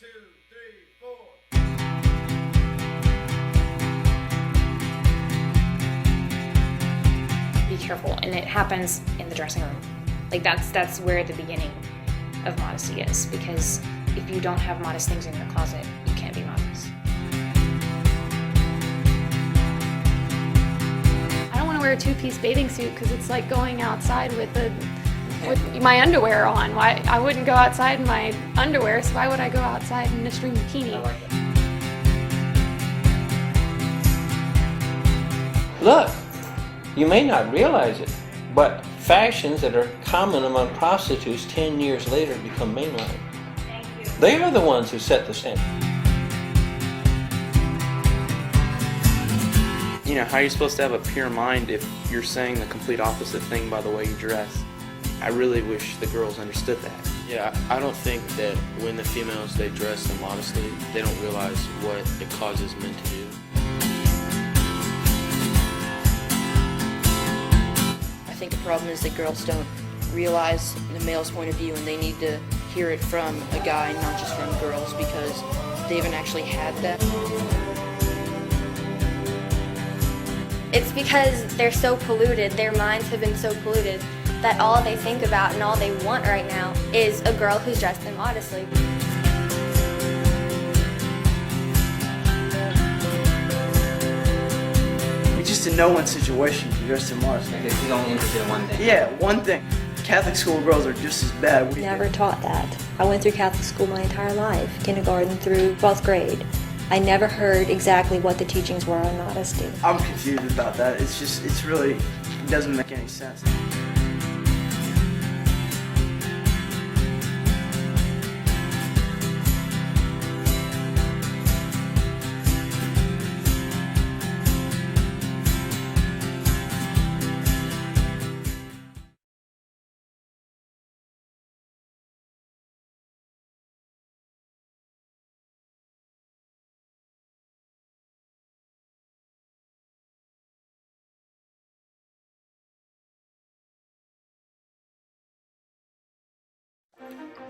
Be careful, and it happens in the dressing room. Like that's where the beginning of modesty is, because if you don't have modest things in your closet, you can't be modest. I don't want to wear a two-piece bathing suit because it's like going outside with my underwear on. Why I wouldn't go outside in my underwear, so why would I go outside in a string bikini? I like that. Look, you may not realize it, but fashions that are common among prostitutes 10 years later become mainline. Thank you. They are the ones who set the standard. You know, how are you supposed to have a pure mind if you're saying the complete opposite thing by the way you dress? I really wish the girls understood that. Yeah, I don't think that when the females, they dress immodestly, they don't realize what it causes men to do. I think the problem is that girls don't realize the male's point of view, and they need to hear it from a guy, not just from girls, because they haven't actually had that. It's because they're so polluted, their minds have been so polluted, that all they think about and all they want right now is a girl who's dressed immodestly. It's just a no-win situation if you're dressed immodestly. Because he's only interested in one thing. Yeah, one thing. Catholic school girls are just as bad. Never taught that. I went through Catholic school my entire life, kindergarten through 12th grade. I never heard exactly what the teachings were on modesty. I'm confused about that. It really doesn't make any sense.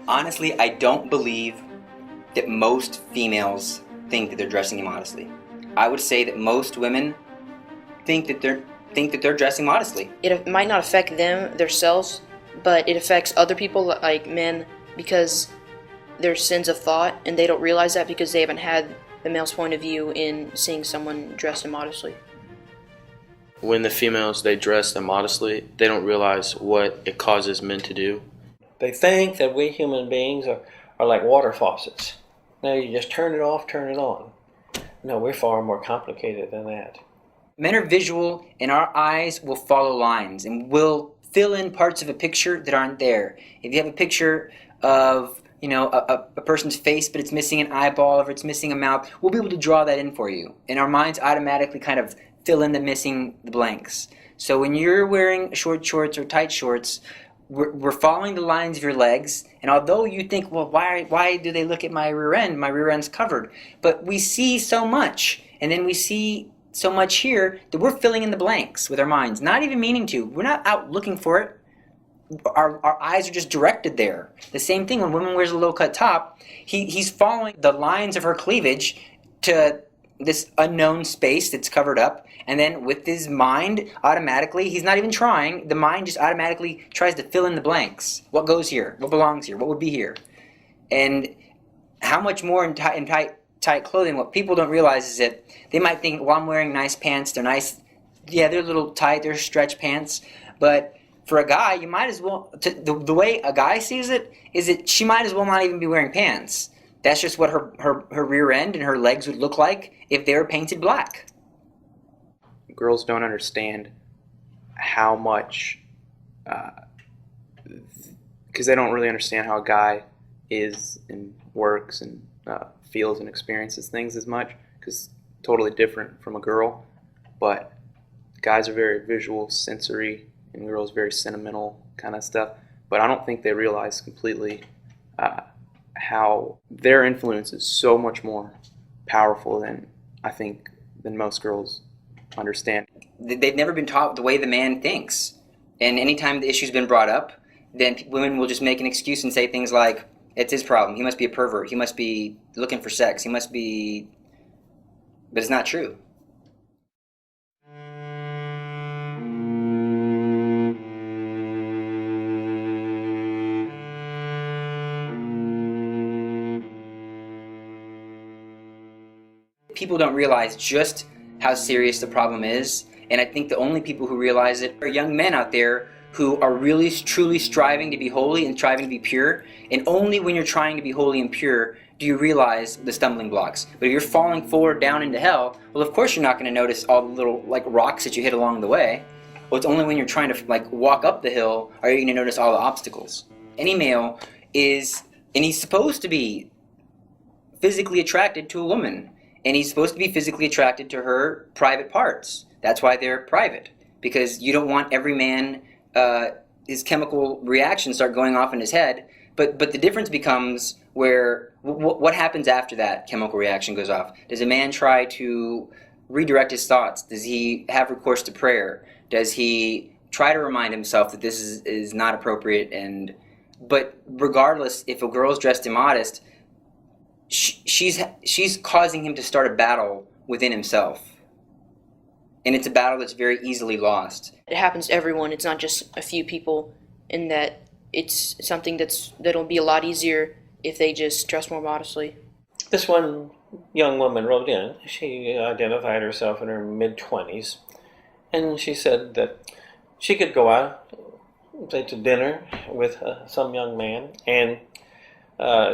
Honestly, I don't believe that most females think that they're dressing immodestly. I would say that most women think that they're dressing modestly. It might not affect them, themselves, but it affects other people, like men, because there's sins of thought, and they don't realize that because they haven't had the male's point of view in seeing someone dressed immodestly. When the females, they dress immodestly, they don't realize what it causes men to do. They think that we human beings are like water faucets. Now you just turn it off, turn it on. No, we're far more complicated than that. Men are visual, and our eyes will follow lines and will fill in parts of a picture that aren't there. If you have a picture of, a person's face, but it's missing an eyeball or it's missing a mouth, we'll be able to draw that in for you. And our minds automatically kind of fill in the blanks. So when you're wearing short shorts or tight shorts, we're following the lines of your legs, and although you think, well, why do they look at my rear end? My rear end's covered. But we see so much, and then we see so much here that we're filling in the blanks with our minds, not even meaning to. We're not out looking for it. Our eyes are just directed there. The same thing when a woman wears a low-cut top, he's following the lines of her cleavage to this unknown space that's covered up, and then with his mind, automatically, he's not even trying, the mind just automatically tries to fill in the blanks. What goes here? What belongs here? What would be here? And how much more in tight clothing, what people don't realize is that they might think, well, I'm wearing nice pants, they're nice, yeah, they're a little tight, they're stretch pants, but for a guy, you might as well, the way a guy sees it, is that she might as well not even be wearing pants. That's just what her rear end and her legs would look like if they were painted black. Girls don't understand how much, because they don't really understand how a guy is and works and feels and experiences things as much, because totally different from a girl. But guys are very visual, sensory, and girls very sentimental kind of stuff. But I don't think they realize completely how their influence is so much more powerful than most girls understand. They've never been taught the way the man thinks. And anytime the issue's been brought up, then women will just make an excuse and say things like, It's his problem. He must be a pervert. He must be looking for sex. He must be... But it's not true. People don't realize just how serious the problem is, and I think the only people who realize it are young men out there who are really truly striving to be holy and striving to be pure, and only when you're trying to be holy and pure do you realize the stumbling blocks. But if you're falling forward down into hell, well, of course you're not going to notice all the little rocks that you hit along the way. Well, it's only when you're trying to walk up the hill are you going to notice all the obstacles. Any male is, and he's supposed to be physically attracted to a woman. And he's supposed to be physically attracted to her private parts. That's why they're private. Because you don't want every man, his chemical reactions start going off in his head. But the difference becomes where, what happens after that chemical reaction goes off? Does a man try to redirect his thoughts? Does he have recourse to prayer? Does he try to remind himself that this is not appropriate? But regardless, if a girl's dressed immodest, she's causing him to start a battle within himself. And it's a battle that's very easily lost. It happens to everyone. It's not just a few people, in that it's something that'll be a lot easier if they just dress more modestly. This one young woman wrote in. She identified herself in her mid-20s, and she said that she could go out, say, to dinner with some young man, and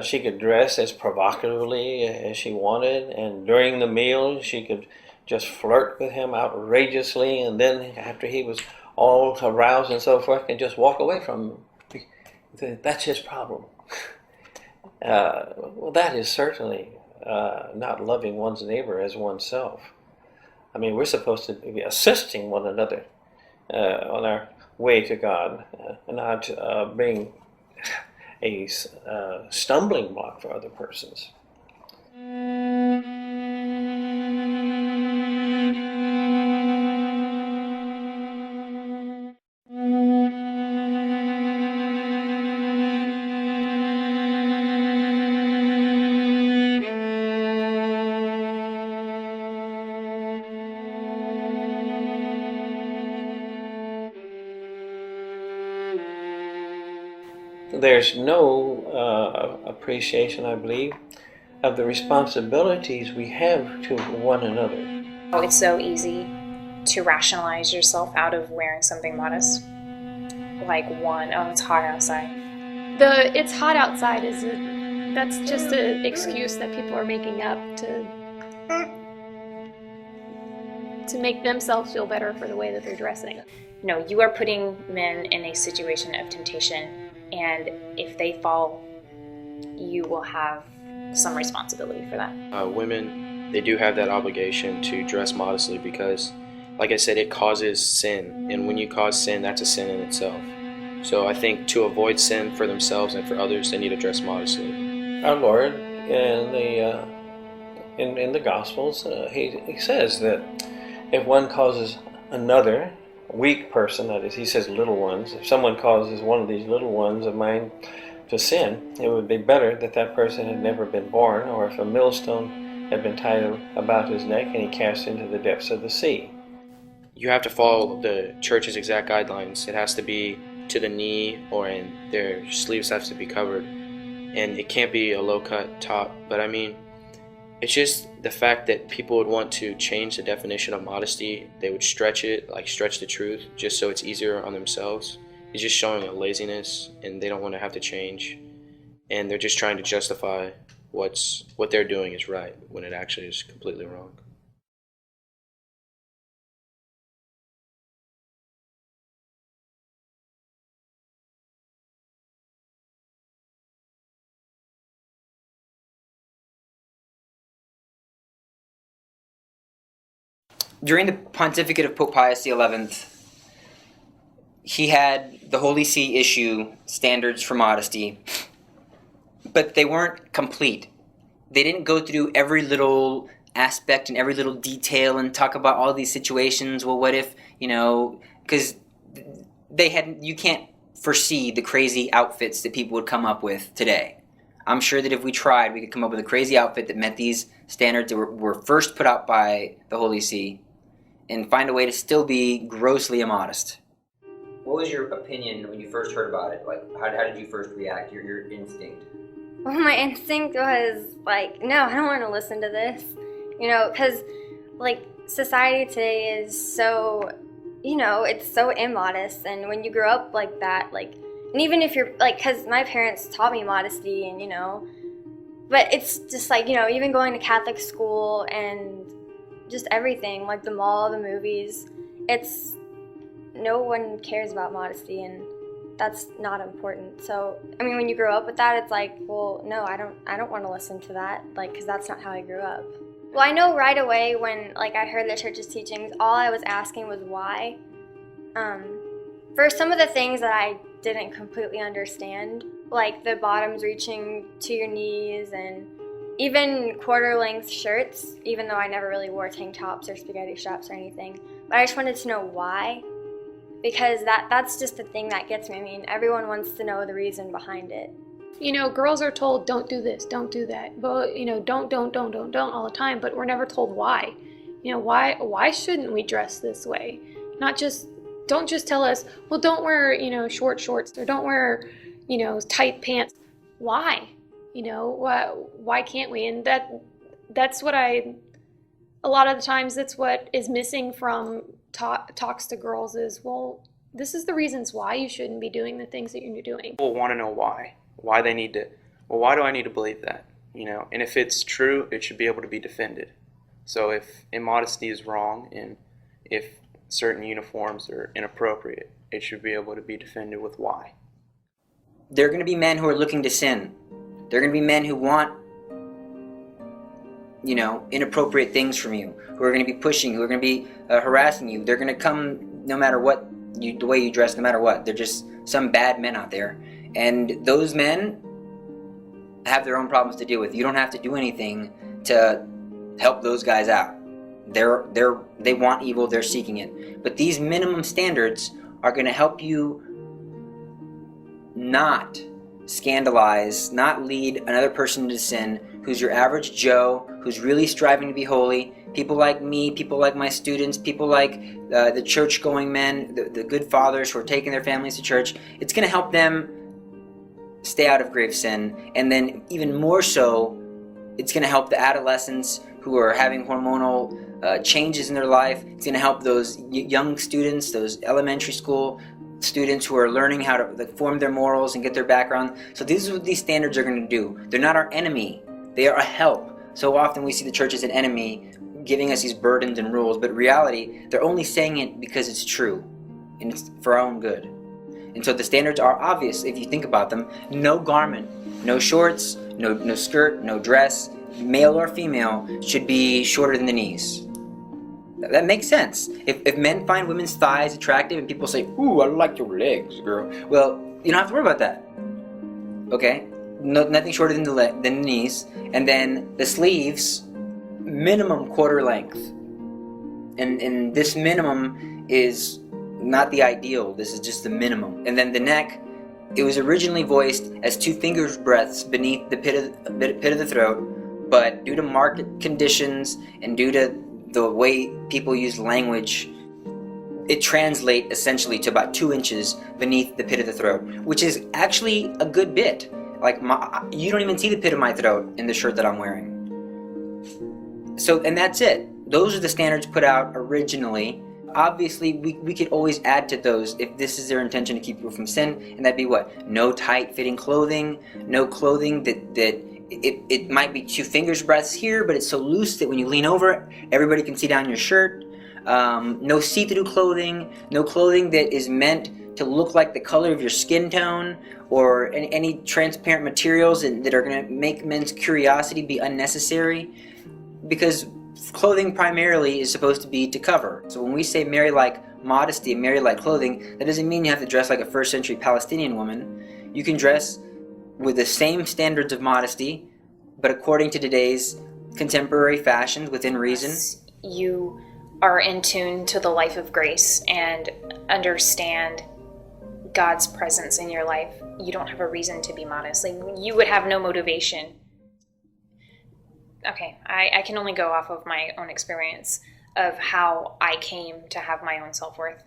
she could dress as provocatively as she wanted, and during the meal she could just flirt with him outrageously, and then after he was all aroused and so forth, can just walk away from him. That's his problem. Well, that is certainly not loving one's neighbor as oneself. I mean, we're supposed to be assisting one another on our way to God, not being a stumbling block for other persons. There's no appreciation, I believe, of the responsibilities we have to one another. Oh, it's so easy to rationalize yourself out of wearing something modest. Like it's hot outside. It's hot outside that's just an excuse that people are making up to make themselves feel better for the way that they're dressing. No, you are putting men in a situation of temptation, and if they fall, you will have some responsibility for that. Women, they do have that obligation to dress modestly because, like I said, it causes sin. And when you cause sin, that's a sin in itself. So I think to avoid sin for themselves and for others, they need to dress modestly. Our Lord, in the Gospels, he says that if one causes another weak person, that is, he says little ones, if someone causes one of these little ones of mine to sin, it would be better that that person had never been born, or if a millstone had been tied about his neck and he cast into the depths of the sea. You have to follow the church's exact guidelines. It has to be to the knee, and their sleeves have to be covered, and it can't be a low-cut top. But I mean, it's just the fact that people would want to change the definition of modesty. They would stretch the truth, just so it's easier on themselves. It's just showing a laziness, and they don't want to have to change, and they're just trying to justify what they're doing is right when it actually is completely wrong. During the pontificate of Pope Pius XI, he had the Holy See issue standards for modesty, but they weren't complete. They didn't go through every little aspect and every little detail and talk about all these situations. Well, what if, because you can't foresee the crazy outfits that people would come up with today. I'm sure that if we tried, we could come up with a crazy outfit that met these standards that were first put out by the Holy See and find a way to still be grossly immodest. What was your opinion when you first heard about it? Like, how did you first react, your instinct? Well, my instinct was like, no, I don't want to listen to this. You know, because like society today is so, you know, it's so immodest. And when you grow up like that, like, and even if you're like, because my parents taught me modesty and, you know, but it's just like, you know, even going to Catholic school and just everything, like the mall, the movies, it's, no one cares about modesty and that's not important. So, I mean, when you grow up with that, it's like, well, no, I don't want to listen to that, like, because that's not how I grew up. Well, I know right away when, like, I heard the church's teachings, all I was asking was why. For some of the things that I didn't completely understand, like the bottoms reaching to your knees and even quarter-length shirts, even though I never really wore tank tops or spaghetti straps or anything, but I just wanted to know why. Because that's just the thing that gets me. I mean, everyone wants to know the reason behind it. You know, girls are told, don't do this, don't do that. But, you know, don't all the time, but we're never told why. You know, why shouldn't we dress this way? Don't just tell us, well, don't wear, you know, short shorts or don't wear, you know, tight pants. Why? You know, why can't we? And that's what a lot of the times that's what is missing from talks to girls is, well, this is the reasons why you shouldn't be doing the things that you're doing. People want to know why they need to, well, why do I need to believe that? You know, and if it's true, it should be able to be defended. So if immodesty is wrong and if certain uniforms are inappropriate, it should be able to be defended with why. There are going to be men who are looking to sin. There are going to be men who want, you know, inappropriate things from you, who are going to be pushing, who are going to be harassing you. They're going to come no matter what, the way you dress, no matter what. They're just some bad men out there. And those men have their own problems to deal with. You don't have to do anything to help those guys out. They want evil, they're seeking it. But these minimum standards are going to help you not scandalize, not lead another person to sin, who's your average Joe, who's really striving to be holy. People like me, people like my students, people like the church-going men, the good fathers who are taking their families to church. It's going to help them stay out of grave sin. And then even more so, it's going to help the adolescents who are having hormonal changes in their life. It's going to help those young students, those elementary school students who are learning how to form their morals and get their background. So this is what these standards are going to do. They're not our enemy. They are a help. So often we see the church as an enemy giving us these burdens and rules, but in reality, they're only saying it because it's true and it's for our own good. And so the standards are obvious if you think about them. No garment, no shorts, no skirt, no dress, male or female, should be shorter than the knees. That makes sense. If men find women's thighs attractive and people say, ooh, I like your legs, girl, well, you don't have to worry about that. Okay? Nothing shorter than the knees. And then the sleeves, minimum quarter length. And this minimum is not the ideal. This is just the minimum. And then the neck, it was originally voiced as 2 fingers breadths beneath the pit of the throat, but due to market conditions and due to the way people use language, it translates essentially to about 2 inches beneath the pit of the throat, which is actually a good bit. Like, you don't even see the pit of my throat in the shirt that I'm wearing. So, and that's it. Those are the standards put out originally. Obviously, we could always add to those if this is their intention to keep people from sin, and that'd be what? No tight-fitting clothing, no clothing that it might be 2 fingers breadths here, but it's so loose that when you lean over it, everybody can see down your shirt. No see-through clothing, no clothing that is meant to look like the color of your skin tone, or any transparent materials that are going to make men's curiosity be unnecessary, because clothing primarily is supposed to be to cover. So when we say marry like modesty and marry like clothing, that doesn't mean you have to dress like a first century Palestinian woman. You can dress with the same standards of modesty, but according to today's contemporary fashions within reason. You are in tune to the life of grace and understand God's presence in your life, you don't have a reason to be modest. Like, you would have no motivation. Okay, I can only go off of my own experience of how I came to have my own self-worth.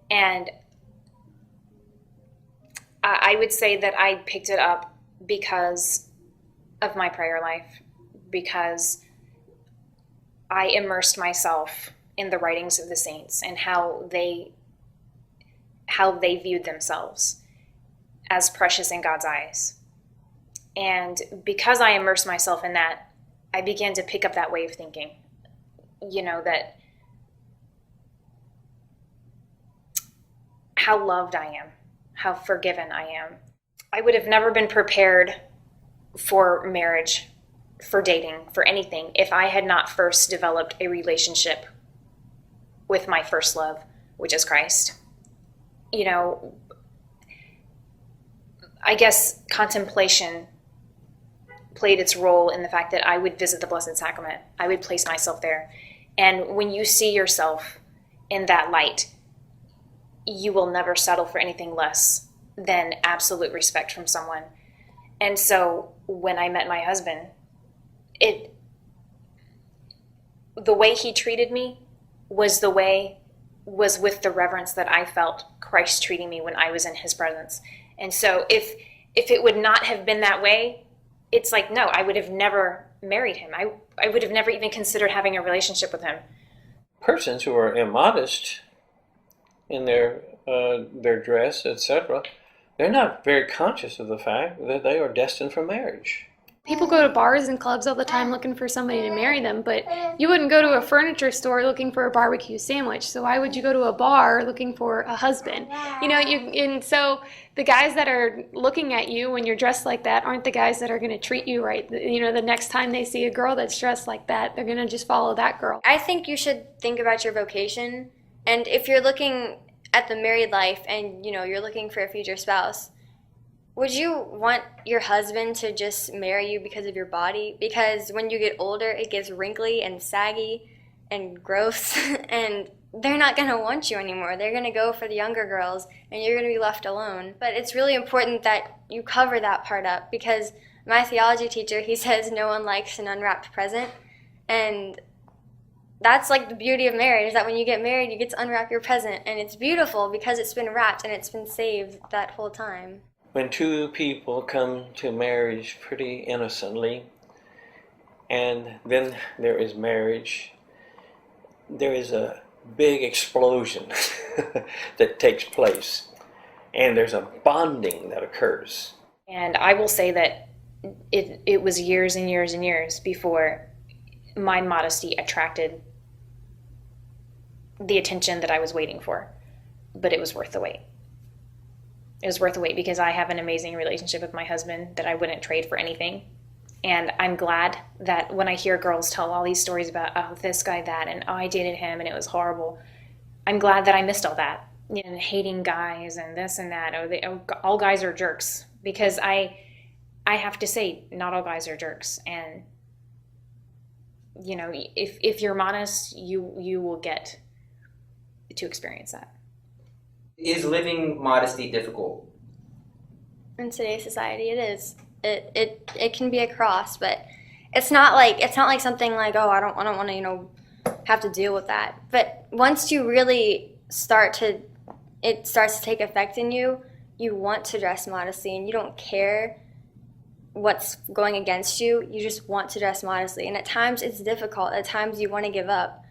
And I would say that I picked it up because of my prayer life, because I immersed myself in the writings of the saints and how they viewed themselves as precious in God's eyes. And because I immersed myself in that, I began to pick up that way of thinking, that how loved I am, how forgiven I am. I would have never been prepared for marriage, for dating, for anything, if I had not first developed a relationship with my first love, which is Christ. I guess contemplation played its role in the fact that I would visit the Blessed Sacrament. I would place myself there. And when you see yourself in that light, you will never settle for anything less than absolute respect from someone. And so when I met my husband, the way he treated me was with the reverence that I felt Christ treating me when I was in his presence. And so if it would not have been that way, it's like, no, I would have never married him. I would have never even considered having a relationship with him. Persons who are immodest in their dress, etc., they're not very conscious of the fact that they are destined for marriage. People go to bars and clubs all the time looking for somebody to marry them, but you wouldn't go to a furniture store looking for a barbecue sandwich. So why would you go to a bar looking for a husband? And so the guys that are looking at you when you're dressed like that aren't the guys that are going to treat you right. The next time they see a girl that's dressed like that, they're going to just follow that girl. I think you should think about your vocation. And if you're looking at the married life and, you're looking for a future spouse, would you want your husband to just marry you because of your body? Because when you get older, it gets wrinkly and saggy and gross, and they're not going to want you anymore. They're going to go for the younger girls, and you're going to be left alone. But it's really important that you cover that part up, because my theology teacher, he says no one likes an unwrapped present. And that's like the beauty of marriage, is that when you get married, you get to unwrap your present. And it's beautiful because it's been wrapped and it's been saved that whole time. When two people come to marriage pretty innocently, and then there is marriage, there is a big explosion that takes place, and there's a bonding that occurs. And I will say that it was years and years and years before my modesty attracted the attention that I was waiting for, but it was worth the wait. It was worth the wait because I have an amazing relationship with my husband that I wouldn't trade for anything. And I'm glad that when I hear girls tell all these stories about, oh, this guy, that, and oh, I dated him and it was horrible, I'm glad that I missed all that. Hating guys and this and that. All guys are jerks. Because I have to say, not all guys are jerks. And, if you're modest, you will get to experience that. Is living modesty difficult? In today's society, it is. It can be a cross, but it's not like something like, oh, I don't want to have to deal with that. But once you really it starts to take effect in you, you want to dress modestly, and you don't care what's going against you. You just want to dress modestly, and at times it's difficult. At times you want to give up,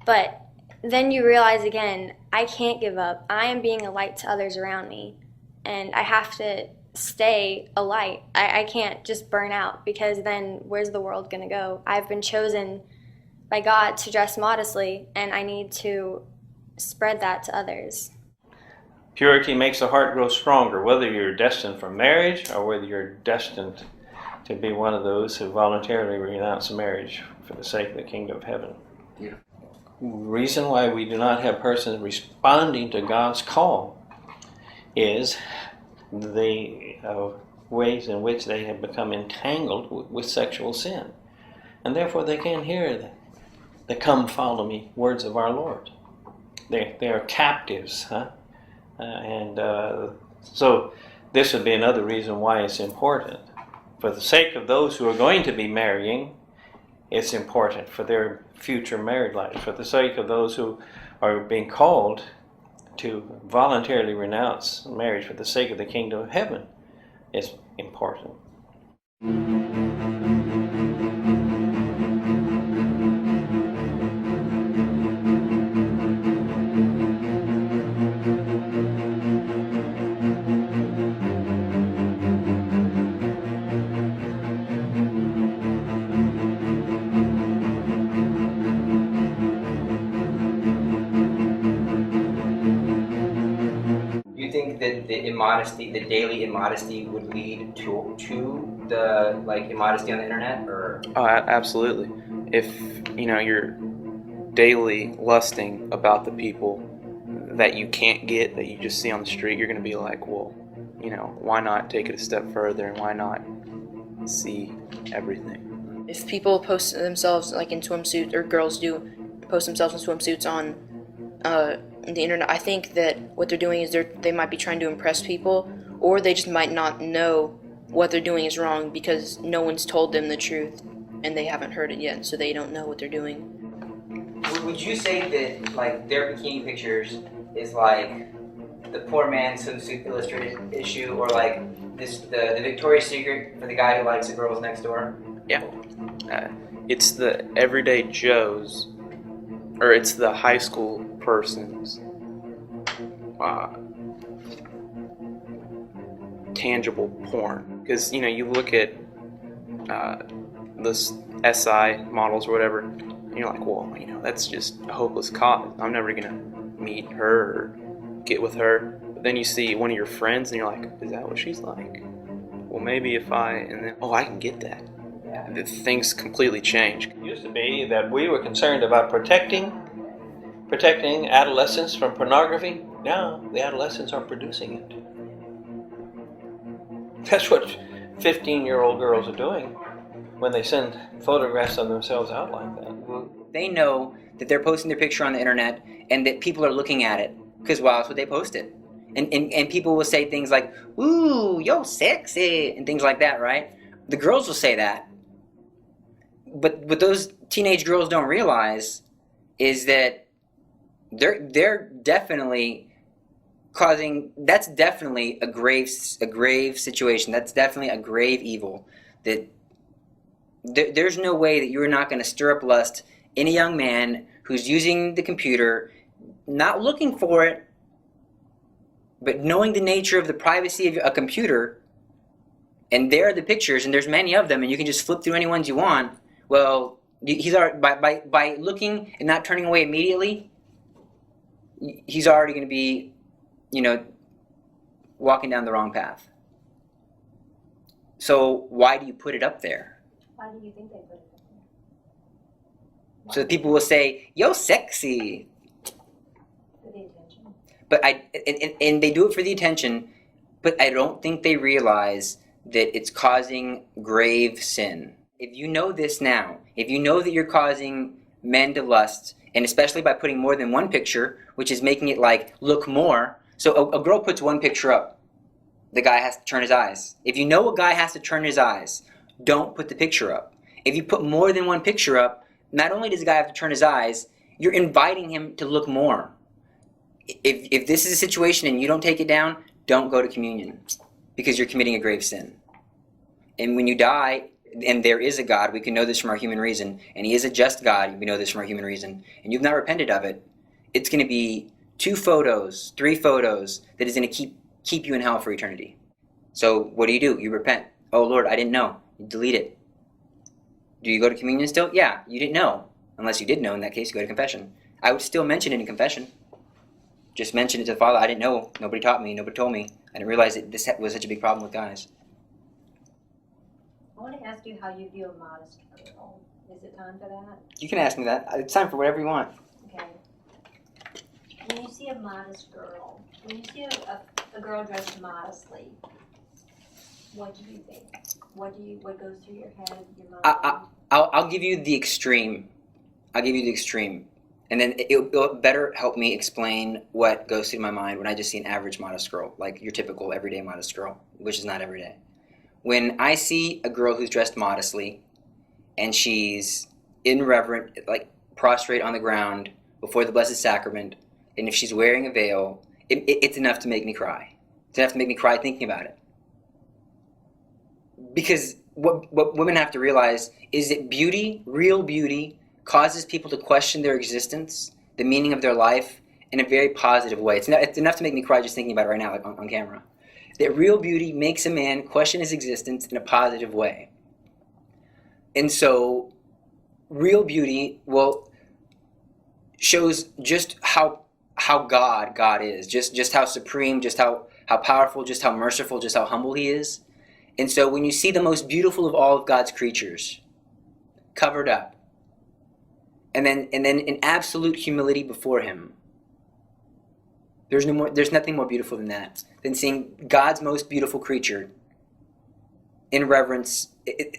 but then you realize again, I can't give up. I am being a light to others around me, and I have to stay a light. I can't just burn out, because then where's the world going to go? I've been chosen by God to dress modestly, and I need to spread that to others. Purity makes the heart grow stronger, whether you're destined for marriage or whether you're destined to be one of those who voluntarily renounce marriage for the sake of the kingdom of heaven. Yeah. Reason why we do not have persons responding to God's call is the ways in which they have become entangled with sexual sin. And therefore they can't hear the come follow me words of our Lord. They are captives So this would be another reason why it's important. For the sake of those who are going to be marrying, it's important for their future married life. For the sake of those who are being called to voluntarily renounce marriage for the sake of the kingdom of heaven, it's important. That the immodesty, the daily immodesty, would lead to the like immodesty on the internet, or? Oh, absolutely. If you're daily lusting about the people that you can't get, that you just see on the street, you're going to be like, well, why not take it a step further, and why not see everything? If people post themselves like in swimsuits, or girls do post themselves in swimsuits on the internet, I think that what they're doing is they might be trying to impress people, or they just might not know what they're doing is wrong because no one's told them the truth and they haven't heard it yet, so they don't know what they're doing. Would you say that like their bikini pictures is like the poor man's swimsuit illustrated issue, or like the Victoria's Secret for the guy who likes the girls next door? Yeah. It's the everyday Joes, or it's the high school person's tangible porn. Because you look at this SI models or whatever, and you're like, well, that's just a hopeless cause. I'm never gonna meet her or get with her. But then you see one of your friends and you're like, is that what she's like? Well, maybe if and then I can get that. Yeah. Things completely change. It used to be that we were concerned about protecting adolescents from pornography. Now the adolescents are producing it. That's what 15-year-old girls are doing when they send photographs of themselves out like that. They know that they're posting their picture on the internet and that people are looking at it, because why else would they post it? And people will say things like, ooh, yo, sexy, and things like that, right? The girls will say that. But what those teenage girls don't realize is that they're definitely causing, that's definitely a grave situation. That's definitely a grave evil. That there's no way that you're not going to stir up lust in a young man who's using the computer, not looking for it, but knowing the nature of the privacy of a computer, and there are the pictures, and there's many of them, and you can just flip through any ones you want. Well, he's already, by looking and not turning away immediately, he's already going to be, walking down the wrong path. So why do you put it up there? Why do you think they put it up there? So that people will say, yo, sexy. For the attention. But and they do it for the attention, but I don't think they realize that it's causing grave sin. If you know this now, if you know that you're causing men to lust, and especially by putting more than one picture, which is making it like look more. So a girl puts one picture up, the guy has to turn his eyes. If you know a guy has to turn his eyes, don't put the picture up. If you put more than one picture up, not only does the guy have to turn his eyes, you're inviting him to look more. If this is a situation and you don't take it down, don't go to communion, because you're committing a grave sin. And when you die, and there is a God, we can know this from our human reason, and He is a just God, we know this from our human reason, and you've not repented of it, it's going to be 2 photos, 3 photos that is going to keep you in hell for eternity. So what do? You repent. Oh Lord, I didn't know. You delete it. Do you go to communion still? Yeah, you didn't know. Unless you did know, in that case, you go to confession. I would still mention it in confession. Just mention it to the Father. I didn't know. Nobody taught me. Nobody told me. I didn't realize that this was such a big problem with guys. I want to ask you how you view a modest girl. Is it time for that? You can ask me that. It's time for whatever you want. Okay. When you see a modest girl, when you see a girl dressed modestly, what do you think? What goes through your head, your mind? I'll give you the extreme. And And then it'll better help me explain what goes through my mind when I just see an average modest girl, like your typical everyday modest girl, which is not every day. When I see a girl who's dressed modestly and she's irreverent, like prostrate on the ground before the Blessed Sacrament, and if she's wearing a veil, it's enough to make me cry. It's enough to make me cry thinking about it. Because what women have to realize is that beauty, real beauty, causes people to question their existence, the meaning of their life, in a very positive way. It's enough to make me cry just thinking about it right now, like on camera. That real beauty makes a man question his existence in a positive way. And so, real beauty, well, shows just how God is, just how supreme, just how powerful, just how merciful, just how humble he is. And so when you see the most beautiful of all of God's creatures covered up, and then in absolute humility before him, there's nothing more beautiful than that, than seeing God's most beautiful creature in reverence,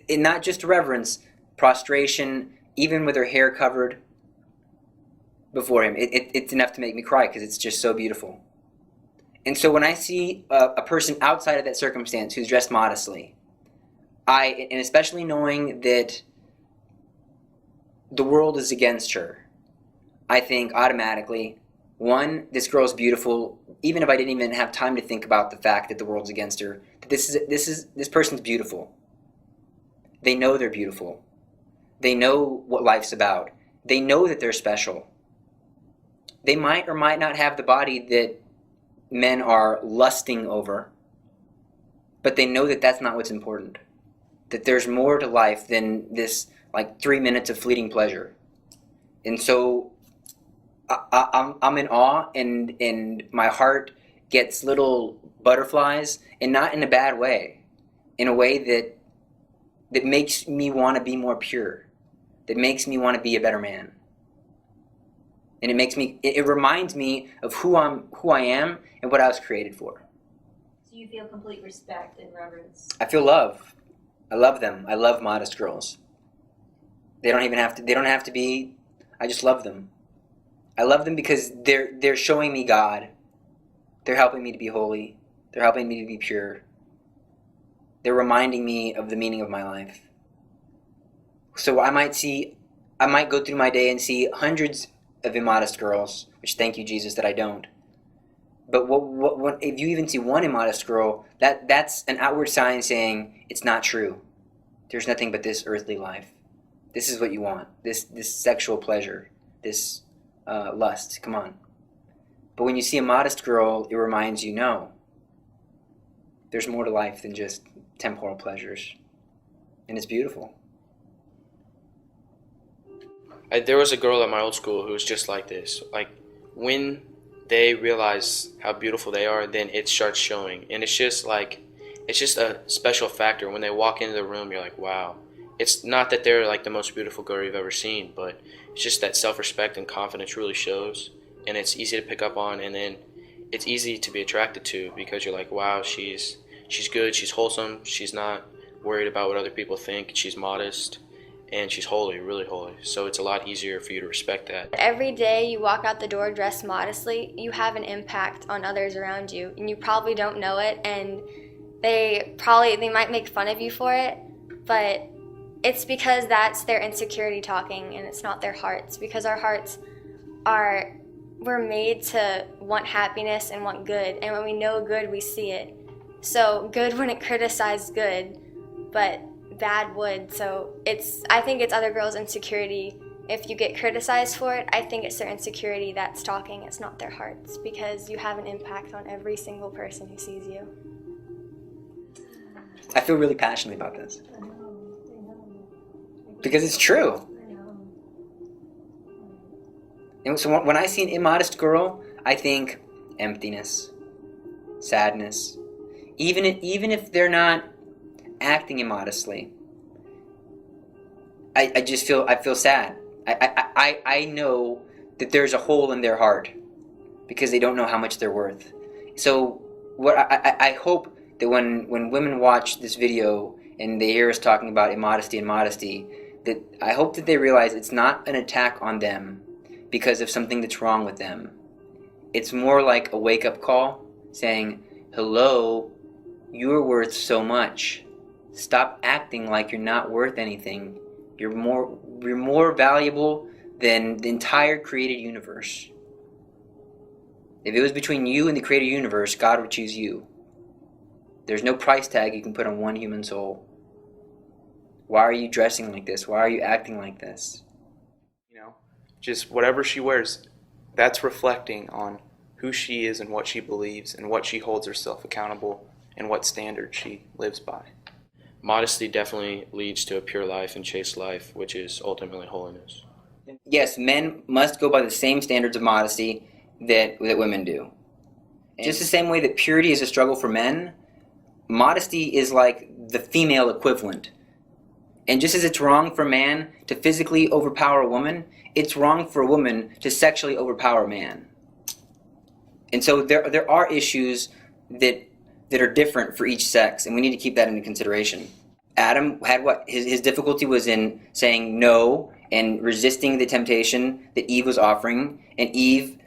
in not just reverence, prostration, even with her hair covered before him. It's enough to make me cry because it's just so beautiful. And so when I see a person outside of that circumstance who's dressed modestly, and especially knowing that the world is against her, I think automatically, one, this girl's beautiful, even if I didn't even have time to think about the fact that the world's against her. That this person's beautiful. They know they're beautiful. They know what life's about. They know that they're special. They might or might not have the body that men are lusting over, but they know that that's not what's important. That there's more to life than this, like, 3 minutes of fleeting pleasure. And so I'm in awe, and my heart gets little butterflies, and not in a bad way, in a way that makes me want to be more pure, that makes me want to be a better man. And it reminds me of who I am and what I was created for. So you feel complete respect and reverence. I feel love. I love them. I love modest girls. They don't have to be, I just love them. I love them because they're showing me God. They're helping me to be holy. They're helping me to be pure. They're reminding me of the meaning of my life. So I might go through my day and see hundreds of immodest girls, which thank you, Jesus, that I don't. But what if you even see one immodest girl, that's an outward sign saying it's not true. There's nothing but this earthly life. This is what you want. This sexual pleasure, this lust. Come on. But when you see a modest girl, it reminds you, no, there's more to life than just temporal pleasures, and it's beautiful. There was a girl at my old school who was just like this. Like, when they realize how beautiful they are, then it starts showing. And it's just a special factor. When they walk into the room, you're like, wow. It's not that they're like the most beautiful girl you've ever seen, but it's just that self-respect and confidence really shows. And it's easy to pick up on, and then it's easy to be attracted to, because you're like, wow, she's good, she's wholesome, she's not worried about what other people think, she's modest. And she's holy, really holy. So it's a lot easier for you to respect that. Every day you walk out the door dressed modestly, you have an impact on others around you, and you probably don't know it, and they might make fun of you for it, but it's because that's their insecurity talking, and it's not their hearts, because our hearts we're made to want happiness and want good, and when we know good, we see it. So good wouldn't criticize good, but bad would. So I think it's other girls' insecurity. If you get criticized for it, I think it's their insecurity that's talking. It's not their hearts, because you have an impact on every single person who sees you. I feel really passionately about this because it's true. And so when I see an immodest girl, I think emptiness, sadness. Even if they're not acting immodestly, I feel sad. I know that there's a hole in their heart because they don't know how much they're worth. So what I hope that when women watch this video and they hear us talking about immodesty and modesty, that I hope that they realize it's not an attack on them, because of something that's wrong with them. It's more like a wake-up call saying, hello, you're worth so much. Stop acting like you're not worth anything. You're more valuable than the entire created universe. If it was between you and the created universe, God would choose you. There's no price tag you can put on one human soul. Why are you dressing like this? Why are you acting like this? You know, just whatever she wears, that's reflecting on who she is and what she believes and what she holds herself accountable and what standards she lives by. Modesty definitely leads to a pure life and chaste life, which is ultimately holiness. Yes, men must go by the same standards of modesty that women do. Just the same way that purity is a struggle for men, modesty is like the female equivalent. And just as it's wrong for a man to physically overpower a woman, it's wrong for a woman to sexually overpower a man. And so there are issues that are different for each sex, and we need to keep that into consideration. Adam had what? His difficulty was in saying no and resisting the temptation that Eve was offering, and Eve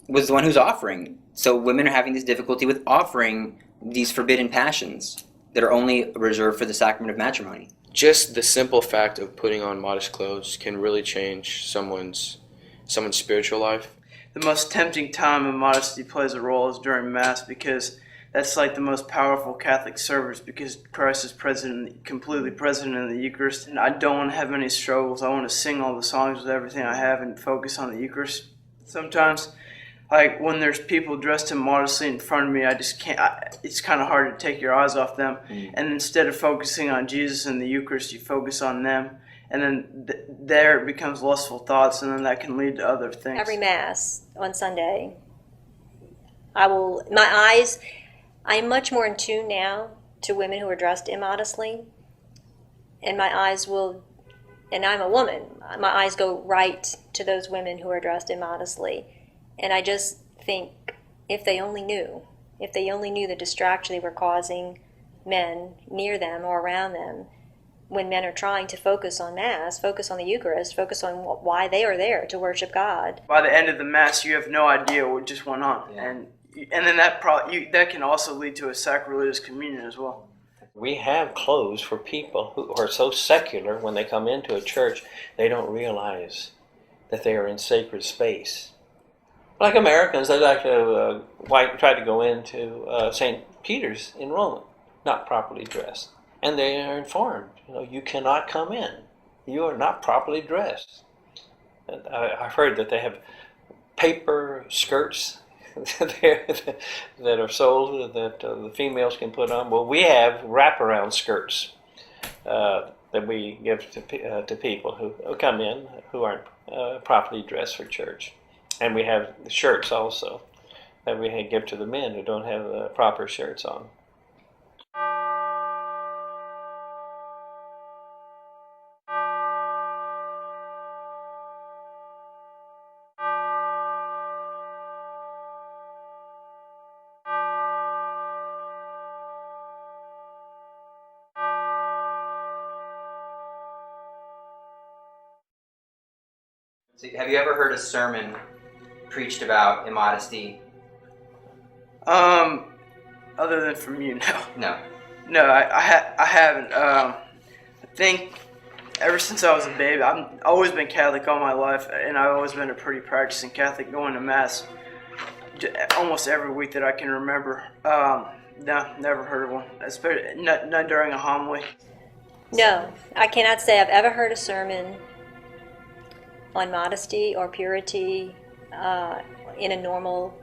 was the one who's offering. So women are having this difficulty with offering these forbidden passions that are only reserved for the sacrament of matrimony. Just the simple fact of putting on modest clothes can really change someone's spiritual life. The most tempting time of modesty plays a role is during Mass, because that's like the most powerful Catholic service, because Christ is completely present in the Eucharist. And I don't want to have any struggles. I want to sing all the songs with everything I have and focus on the Eucharist. Sometimes, like when there's people dressed immodestly in front of me, I just can't. It's kind of hard to take your eyes off them. And instead of focusing on Jesus and the Eucharist, you focus on them. And then there it becomes lustful thoughts, and then that can lead to other things. Every Mass on Sunday, I'm much more in tune now to women who are dressed immodestly, and my eyes will, and I'm a woman, my eyes go right to those women who are dressed immodestly. And I just think, if they only knew the distraction they were causing men near them or around them, when men are trying to focus on Mass, focus on the Eucharist, focus on why they are there, to worship God. By the end of the Mass, you have no idea what just went on. Yeah. And then that can also lead to a sacrilegious communion as well. We have clothes for people who are so secular, when they come into a church, they don't realize that they are in sacred space. Like Americans, they like to try to go into St. Peter's in Rome, not properly dressed. And they are informed, you cannot come in. You are not properly dressed. And I've heard that they have paper skirts that are sold that the females can put on. Well, we have wraparound skirts that we give to people who come in who aren't properly dressed for church. And we have shirts also that we give to the men who don't have proper shirts on. So have you ever heard a sermon preached about immodesty? Other than from you, no. No. I haven't. I think ever since I was a baby, I've always been Catholic all my life, and I've always been a pretty practicing Catholic, going to Mass almost every week that I can remember. No, never heard of one, especially not during a homily. No, I cannot say I've ever heard a sermon on modesty or purity in a normal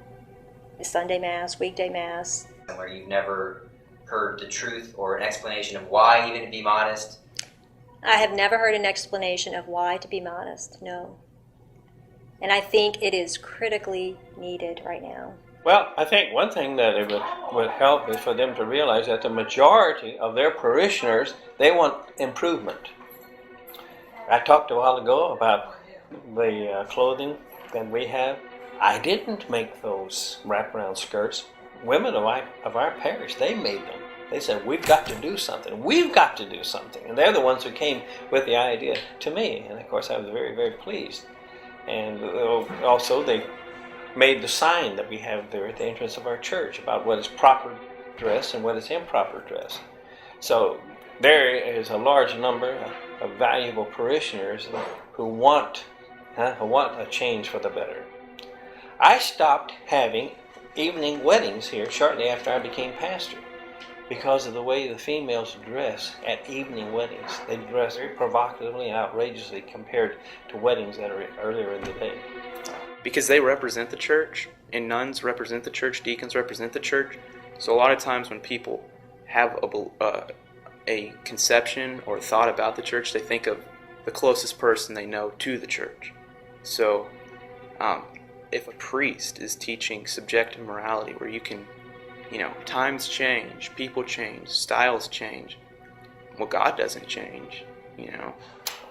Sunday Mass, weekday Mass. Where you've never heard the truth or an explanation of why even to be modest? I have never heard an explanation of why to be modest, no. And I think it is critically needed right now. Well, I think one thing that it would help is for them to realize that the majority of their parishioners, they want improvement. I talked a while ago about the clothing that we have. I didn't make those wraparound skirts. Women of our parish, they made them. They said, we've got to do something. We've got to do something. And they're the ones who came with the idea to me. And of course, I was very, very pleased. And also they made the sign that we have there at the entrance of our church about what is proper dress and what is improper dress. So there is a large number of valuable parishioners who want a change for the better. I stopped having evening weddings here shortly after I became pastor because of the way the females dress at evening weddings. They dress very provocatively and outrageously compared to weddings that are earlier in the day. Because they represent the church, and nuns represent the church, deacons represent the church. So a lot of times when people have a conception or thought about the church, they think of the closest person they know to the church. So if a priest is teaching subjective morality where you can, times change, people change, styles change, well, God doesn't change,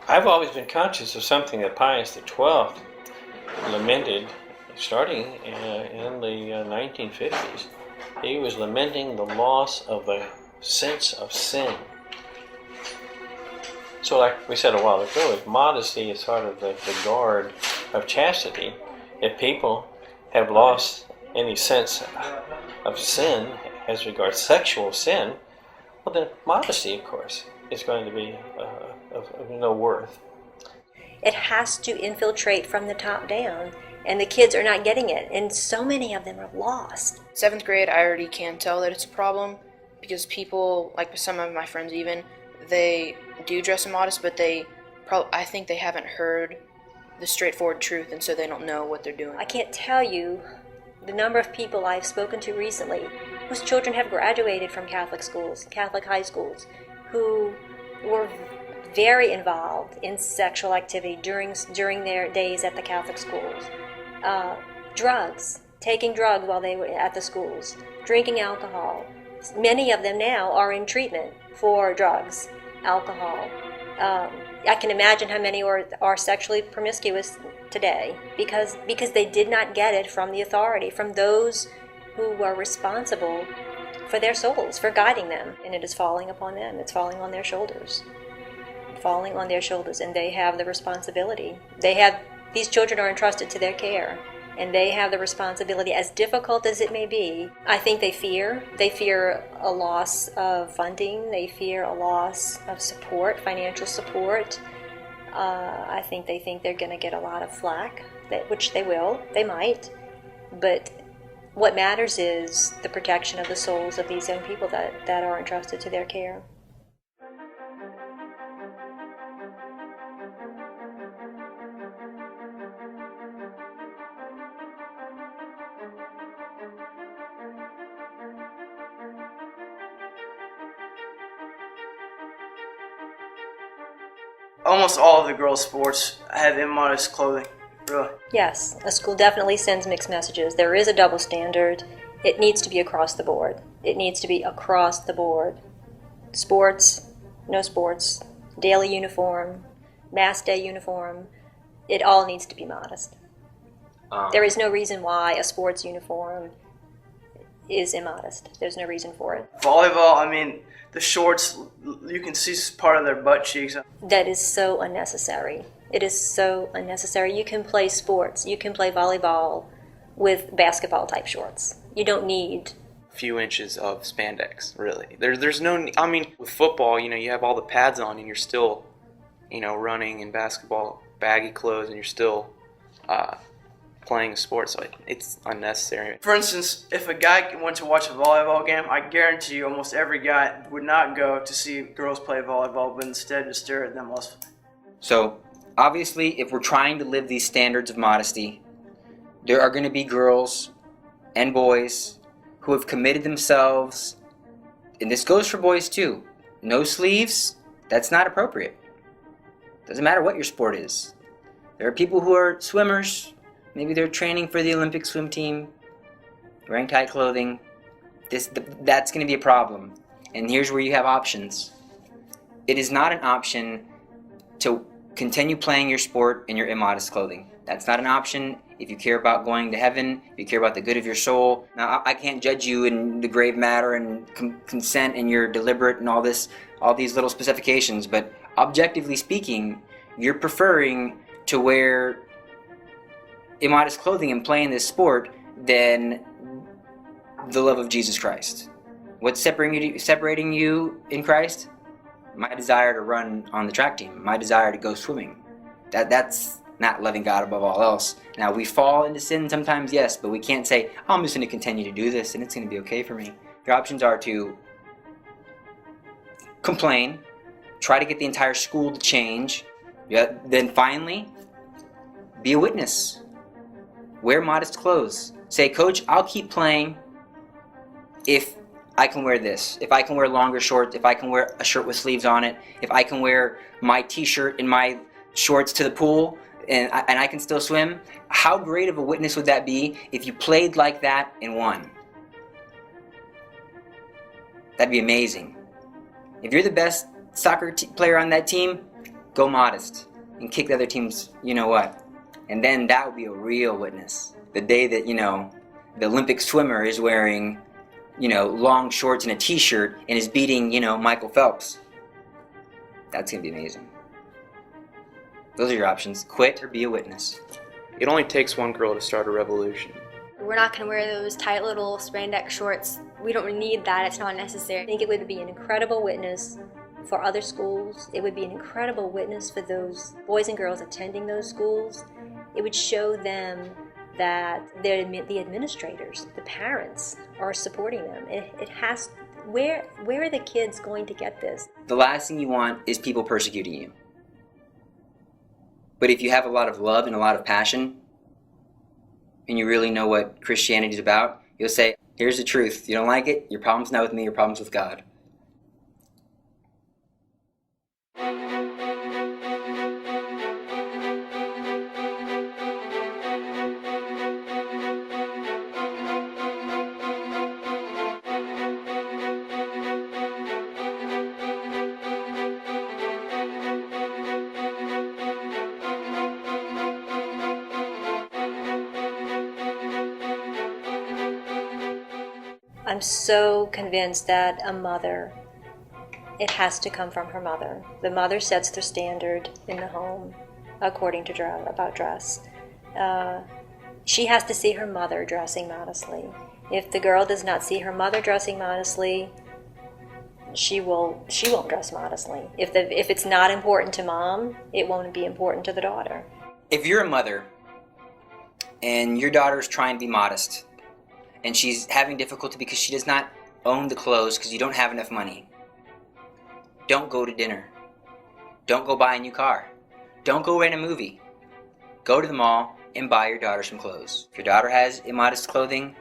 I've always been conscious of something that Pius XII lamented starting in the 1950s. He was lamenting the loss of the sense of sin. So like we said a while ago, if modesty is sort of the guard of chastity, if people have lost any sense of sin as regards sexual sin, well then modesty, of course, is going to be of no worth. It has to infiltrate from the top down, and the kids are not getting it, and so many of them are lost. 7th grade, I already can tell that it's a problem because people, like some of my friends even, they do dress immodest, but I think they haven't heard the straightforward truth, and so they don't know what they're doing. I can't tell you the number of people I've spoken to recently whose children have graduated from Catholic schools, Catholic high schools, who were very involved in sexual activity during their days at the Catholic schools. Drugs, taking drugs while they were at the schools, drinking alcohol. Many of them now are in treatment for drugs, alcohol. I can imagine how many are sexually promiscuous today because they did not get it from the authority, from those who were responsible for their souls, for guiding them. And it is falling upon them. It's falling on their shoulders. Falling on their shoulders, and they have the responsibility. These children are entrusted to their care, and they have the responsibility, as difficult as it may be. I think they fear a loss of funding, they fear a loss of support, financial support. I think they think they're going to get a lot of flack, which they will, they might, but what matters is the protection of the souls of these young people that are entrusted to their care. Almost all of the girls' sports have immodest clothing, really. Yes, a school definitely sends mixed messages. There is a double standard. It needs to be across the board. It needs to be across the board. Sports, no sports, daily uniform, mass day uniform, it all needs to be modest. There is no reason why a sports uniform is immodest. There's no reason for it. Volleyball, the shorts, you can see part of their butt cheeks. That is so unnecessary. It is so unnecessary. You can play sports. You can play volleyball with basketball type shorts. You don't need a few inches of spandex, really. There's no, with football, you have all the pads on and you're still, running in basketball, baggy clothes, and you're still playing a sport, so it's unnecessary. For instance, if a guy went to watch a volleyball game, I guarantee you almost every guy would not go to see girls play volleyball, but instead just stare at them lustfully. So, obviously, if we're trying to live these standards of modesty, there are going to be girls and boys who have committed themselves, and this goes for boys too. No sleeves, that's not appropriate. Doesn't matter what your sport is. There are people who are swimmers. Maybe they're training for the Olympic swim team, wearing tight clothing. That's going to be a problem. And here's where you have options. It is not an option to continue playing your sport in your immodest clothing. That's not an option if you care about going to heaven, if you care about the good of your soul. Now, I can't judge you in the grave matter and consent and you're deliberate and all these little specifications, but objectively speaking, you're preferring to wear immodest clothing and playing this sport than the love of Jesus Christ. What's separating you in Christ? My desire to run on the track team, my desire to go swimming. That's not loving God above all else. Now, we fall into sin sometimes, yes, but we can't say, oh, I'm just going to continue to do this and it's going to be okay for me. Your options are to complain, try to get the entire school to change, then finally, be a witness. Wear modest clothes. Say, Coach, I'll keep playing if I can wear this, if I can wear longer shorts, if I can wear a shirt with sleeves on it, if I can wear my t-shirt and my shorts to the pool, and I can still swim. How great of a witness would that be if you played like that and won? That'd be amazing. If you're the best soccer player on that team, go modest and kick the other team's you-know-what. And then that would be a real witness. The day that, the Olympic swimmer is wearing, long shorts and a t-shirt and is beating, Michael Phelps. That's going to be amazing. Those are your options. Quit or be a witness. It only takes one girl to start a revolution. We're not going to wear those tight little spandex shorts. We don't need that. It's not necessary. I think it would be an incredible witness for other schools. It would be an incredible witness for those boys and girls attending those schools. It would show them that the administrators, the parents, are supporting them. It has. Where are the kids going to get this? The last thing you want is people persecuting you. But if you have a lot of love and a lot of passion, and you really know what Christianity is about, you'll say, here's the truth. You don't like it? Your problem's not with me, your problem's with God. I'm so convinced that a mother, it has to come from her mother. The mother sets the standard in the home according to about dress. She has to see her mother dressing modestly. If the girl does not see her mother dressing modestly, she won't dress modestly. If it's not important to mom, it won't be important to the daughter. If you're a mother and your daughter's trying to be modest, and she's having difficulty because she does not own the clothes because you don't have enough money, don't go to dinner. Don't go buy a new car. Don't go rent a movie. Go to the mall and buy your daughter some clothes. If your daughter has immodest clothing,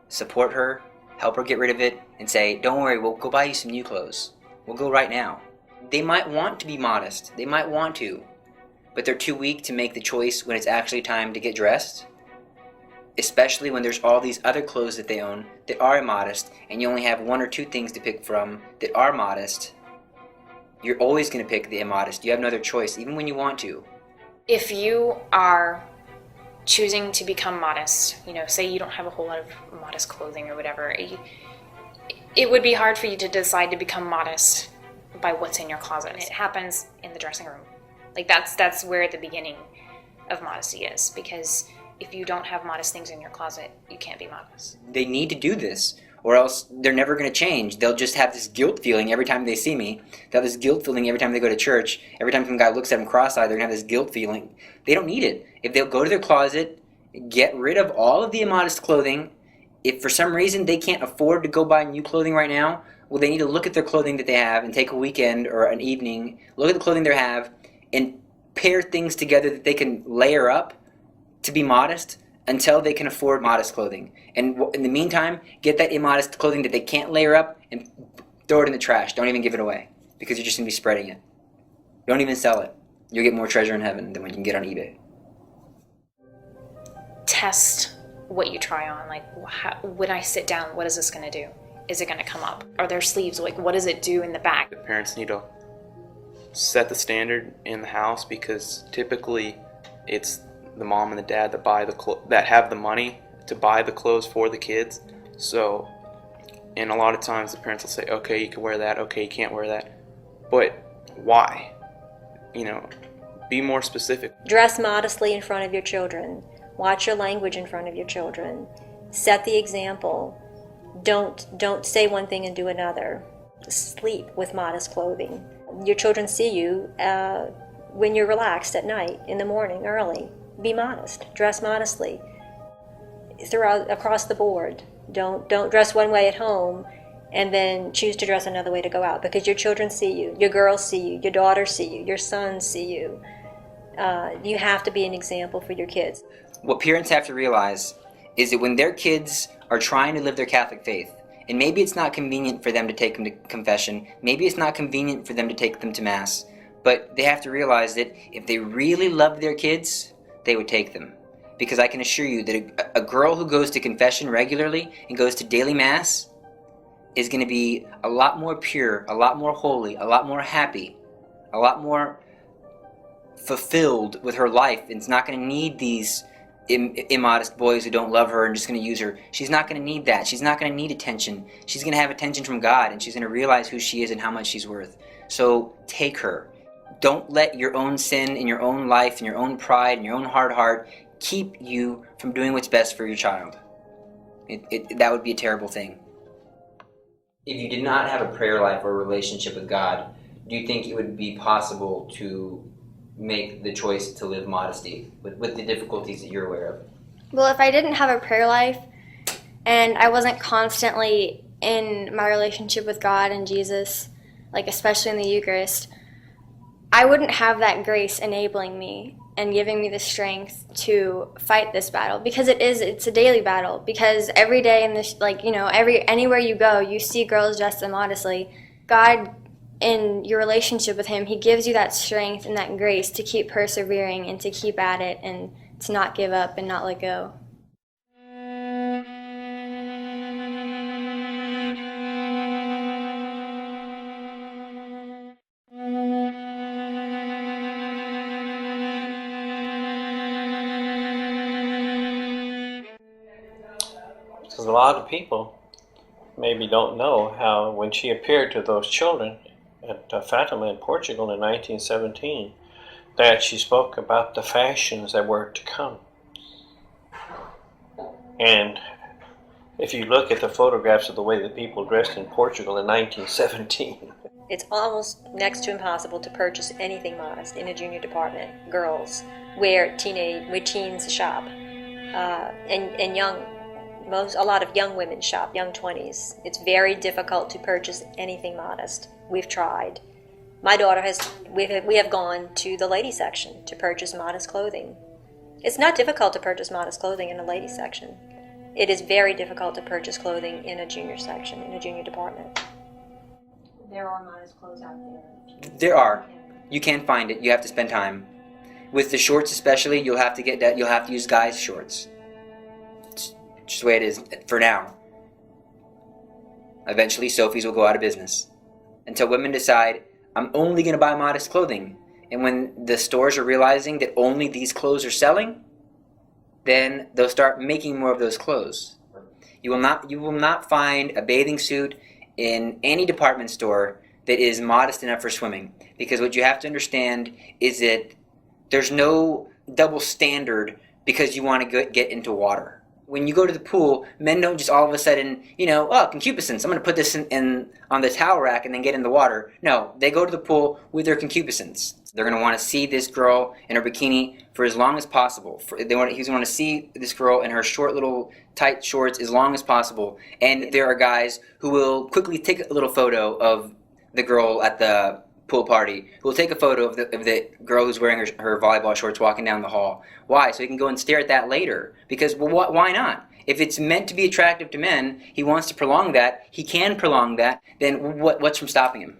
support her, help her get rid of it, and say, don't worry, we'll go buy you some new clothes. We'll go right now. They might want to be modest. They might want to, but they're too weak to make the choice when it's actually time to get dressed. Especially when there's all these other clothes that they own that are immodest, and you only have one or two things to pick from that are modest. You're always going to pick the immodest. You have no other choice, even when you want to. If you are choosing to become modest, say you don't have a whole lot of modest clothing or whatever, it would be hard for you to decide to become modest by what's in your closet. It happens in the dressing room. Like that's where the beginning of modesty is, because if you don't have modest things in your closet, you can't be modest. They need to do this, or else they're never going to change. They'll just have this guilt feeling every time they see me. They'll have this guilt feeling every time they go to church. Every time some guy looks at them cross-eyed, they're going to have this guilt feeling. They don't need it. If they'll go to their closet, get rid of all of the immodest clothing, if for some reason they can't afford to go buy new clothing right now, well, they need to look at their clothing that they have and take a weekend or an evening, look at the clothing they have, and pair things together that they can layer up to be modest until they can afford modest clothing. And in the meantime, get that immodest clothing that they can't layer up and throw it in the trash. Don't even give it away, because you're just going to be spreading it. Don't even sell it. You'll get more treasure in heaven than what you can get on eBay. Test what you try on. Like, when I sit down, what is this going to do? Is it going to come up? Are there sleeves? Like, what does it do in the back? The parents need to set the standard in the house, because typically it's the mom and the dad that have the money to buy the clothes for the kids. So, and a lot of times the parents will say, okay, you can wear that, okay, you can't wear that. But why? Be more specific. Dress modestly in front of your children. Watch your language in front of your children. Set the example. Don't say one thing and do another. Sleep with modest clothing. Your children see you when you're relaxed at night, in the morning, early. Be modest. Dress modestly. Throughout, across the board. Don't dress one way at home and then choose to dress another way to go out, because your children see you, your girls see you, your daughters see you, your sons see you. You have to be an example for your kids. What parents have to realize is that when their kids are trying to live their Catholic faith, and maybe it's not convenient for them to take them to confession, maybe it's not convenient for them to take them to Mass, but they have to realize that if they really loved their kids, they would take them. Because I can assure you that a girl who goes to confession regularly and goes to daily Mass is going to be a lot more pure, a lot more holy, a lot more happy, a lot more fulfilled with her life, and it's not going to need these immodest boys who don't love her and just going to use her. She's not going to need that. She's not going to need attention. She's going to have attention from God, and she's going to realize who she is and how much she's worth. So take her. Don't let your own sin and your own life and your own pride and your own hard heart keep you from doing what's best for your child. That would be a terrible thing. If you did not have a prayer life or a relationship with God, do you think it would be possible to make the choice to live modesty with the difficulties that you're aware of? Well, if I didn't have a prayer life and I wasn't constantly in my relationship with God and Jesus, like especially in the Eucharist, I wouldn't have that grace enabling me and giving me the strength to fight this battle, because it's a daily battle. Because every day in this, anywhere you go, you see girls dressed immodestly. God, in your relationship with Him, He gives you that strength and that grace to keep persevering and to keep at it and to not give up and not let go. Because a lot of people maybe don't know how when she appeared to those children at Fatima in Portugal in 1917, that she spoke about the fashions that were to come. And if you look at the photographs of the way that people dressed in Portugal in 1917, It's almost next to impossible to purchase anything modest in a junior department. Girls, where teens shop, and a lot of young women shop, young 20s. It's very difficult to purchase anything modest. We've tried. My daughter we have gone to the lady section to purchase modest clothing. It's not difficult to purchase modest clothing in a lady section. It is very difficult to purchase clothing in a junior section, in a junior department. There are modest clothes out there. There are. You can't find it. You have to spend time. With the shorts especially, you'll have to use guys' shorts. It's just the way it is for now. Eventually, Sophie's will go out of business. Until women decide, I'm only going to buy modest clothing. And when the stores are realizing that only these clothes are selling, then they'll start making more of those clothes. You will not find a bathing suit in any department store that is modest enough for swimming. Because what you have to understand is that there's no double standard because you want to get into water. When you go to the pool, men don't just all of a sudden, concupiscence, I'm going to put this in on the towel rack and then get in the water. No, they go to the pool with their concupiscence. They're going to want to see this girl in her bikini for as long as possible. He's going to want to see this girl in her short little tight shorts as long as possible. And there are guys who will quickly take a little photo of the girl at the pool party, who will take a photo of the girl who's wearing her volleyball shorts walking down the hall. Why? So he can go and stare at that later. Because, why not? If it's meant to be attractive to men, he wants to prolong that, he can prolong that, then what's from stopping him?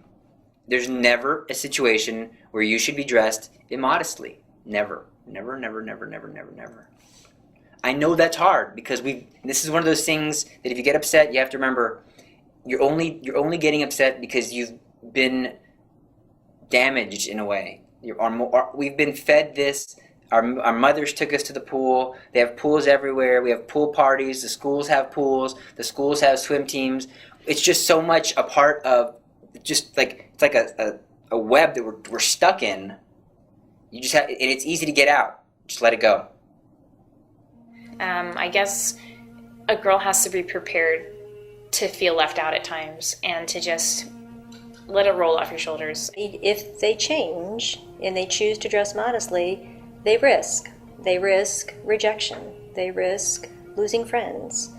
There's never a situation where you should be dressed immodestly. Never. Never, never, never, never, never, never. I know that's hard because this is one of those things that if you get upset, you have to remember you're only getting upset because you've been damaged in a way. We've been fed this. Our mothers took us to the pool. They have pools everywhere. We have pool parties. The schools have pools. The schools have swim teams. It's just so much a part of it's like a web that we're stuck in. You just have, and it's easy to get out. Just let it go. I guess a girl has to be prepared to feel left out at times and to just let it roll off your shoulders. If they change and they choose to dress modestly, they risk. They risk rejection. They risk losing friends.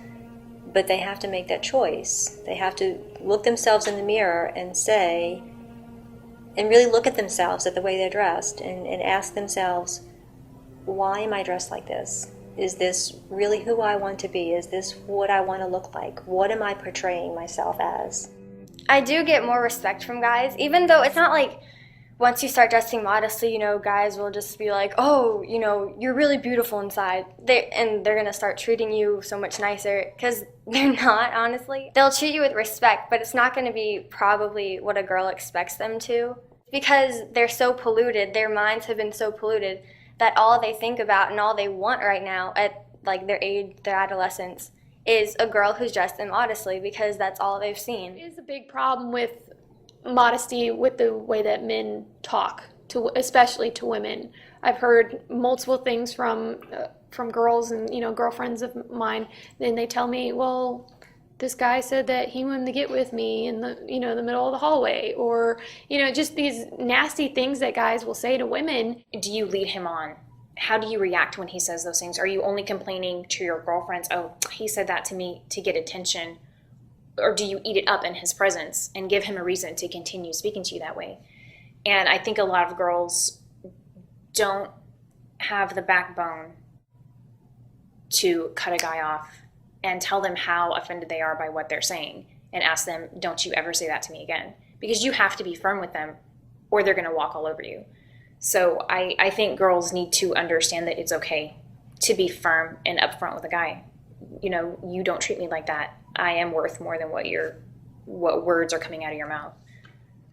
But they have to make that choice. They have to look themselves in the mirror and say, and really look at themselves at the way they're dressed and ask themselves, why am I dressed like this? Is this really who I want to be? Is this what I want to look like? What am I portraying myself as? I do get more respect from guys, even though it's not like once you start dressing modestly, you know, guys will just be like, oh, you know, you're really beautiful inside. And they're going to start treating you so much nicer, because they're not, honestly. They'll treat you with respect, but it's not going to be probably what a girl expects them to, because they're so polluted. Their minds have been so polluted that all they think about and all they want right now at like their age, their adolescence, is a girl who's dressed immodestly, because that's all they've seen. It is a big problem with modesty with the way that men talk, to especially to women. I've heard multiple things from girls and, you know, girlfriends of mine. Then they tell me, well, this guy said that he wanted to get with me in the, you know, the middle of the hallway, or, you know, just these nasty things that guys will say to women. Do you lead him on? How do you react when he says those things? Are you only complaining to your girlfriends, oh, he said that to me to get attention? Or do you eat it up in his presence and give him a reason to continue speaking to you that way? And I think a lot of girls don't have the backbone to cut a guy off and tell them how offended they are by what they're saying and ask them, don't you ever say that to me again? Because you have to be firm with them or they're going to walk all over you. So I think girls need to understand that it's okay to be firm and upfront with a guy. You know, you don't treat me like that. I am worth more than what words are coming out of your mouth.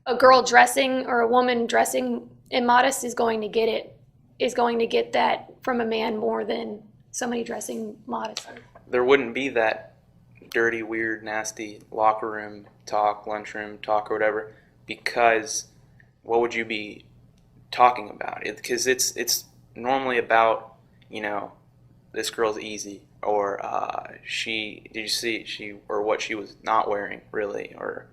A girl dressing or a woman dressing immodest is going to get that from a man more than somebody dressing modestly. There wouldn't be that dirty, weird, nasty locker room talk, lunchroom talk, or whatever, because what would you be talking about? Because it's normally about, you know, this girl's easy, or did you see or what she was not wearing really, or,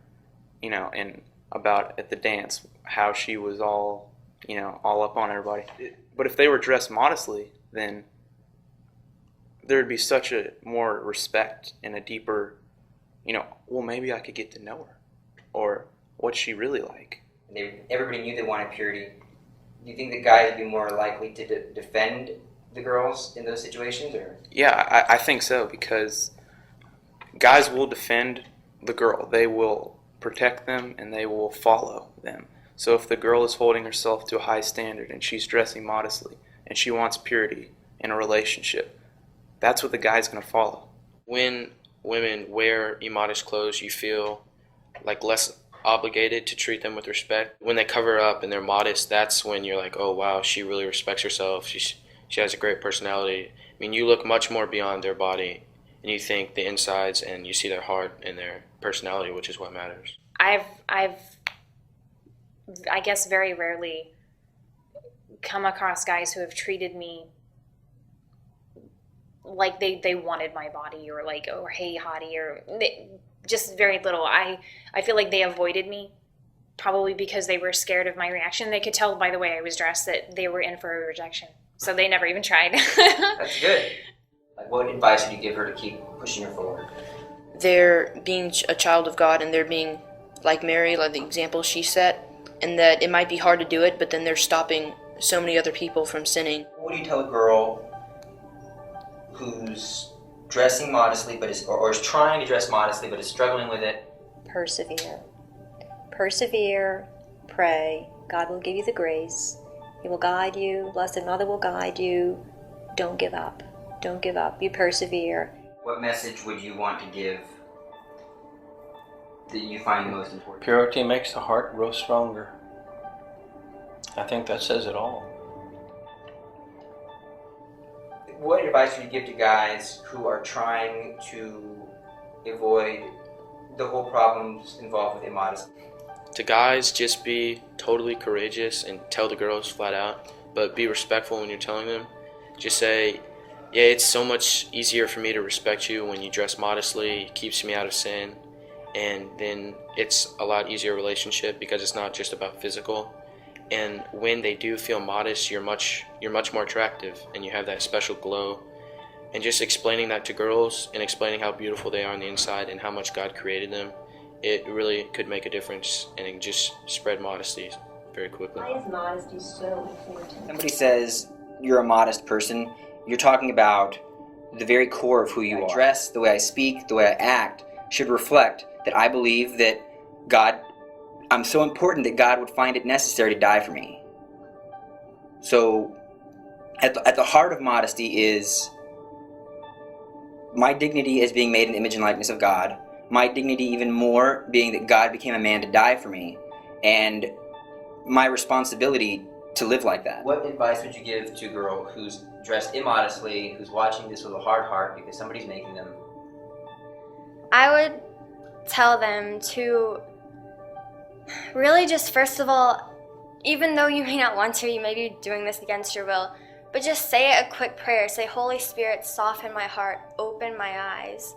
you know, and about at the dance how she was all, you know, all up on everybody. But if they were dressed modestly, then there would be such a more respect and a deeper, you know, well, maybe I could get to know her, or what's she really like. Everybody knew they wanted purity. Do you think the guys would be more likely to defend the girls in those situations, or? Yeah, I think so, because guys will defend the girl. They will protect them and they will follow them. So if the girl is holding herself to a high standard and she's dressing modestly and she wants purity in a relationship, that's what the guy's going to follow. When women wear immodest clothes, you feel like less obligated to treat them with respect. When they cover up and they're modest, that's when you're like, oh wow, she really respects herself. She has a great personality. I mean, you look much more beyond their body and you think the insides, and you see their heart and their personality, which is what matters. I guess very rarely come across guys who have treated me like they wanted my body, or like, oh, hey hottie, or just very little. I feel like they avoided me, probably because they were scared of my reaction. They could tell by the way I was dressed that they were in for a rejection, so they never even tried. That's good. Like, what advice would you give her to keep pushing her forward? They're being a child of God, and they're being like Mary, like the example she set, and that it might be hard to do it, but then they're stopping so many other people from sinning. What would you tell a girl who's dressing modestly but is trying to dress modestly but is struggling with it? Persevere. Persevere, pray. God will give you the grace. He will guide you. Blessed Mother will guide you. Don't give up. Don't give up. You persevere. What message would you want to give that you find the most important? Purity makes the heart grow stronger. I think that says it all. What advice would you give to guys who are trying to avoid the whole problems involved with immodesty? To guys, just be totally courageous and tell the girls flat out, but be respectful when you're telling them. Just say, Yeah, it's so much easier for me to respect you when you dress modestly. It keeps me out of sin, and then it's a lot easier relationship because it's not just about physical. And when they do feel modest, you're much more attractive, and you have that special glow. And just explaining that to girls and explaining how beautiful they are on the inside and how much God created them, it really could make a difference, and it just spread modesty very quickly. Why is modesty so important? Somebody says you're a modest person, you're talking about the very core of who you are. Dress, the way I speak, the way I act should reflect that I believe that I'm so important that God would find it necessary to die for me. So at the heart of modesty is my dignity as being made in the image and likeness of God, my dignity even more being that God became a man to die for me, and my responsibility to live like that. What advice would you give to a girl who's dressed immodestly, who's watching this with a hard heart because somebody's making them? I would tell them to really just, first of all, even though you may not want to, you may be doing this against your will, but just say a quick prayer. Say, Holy Spirit, soften my heart, open my eyes,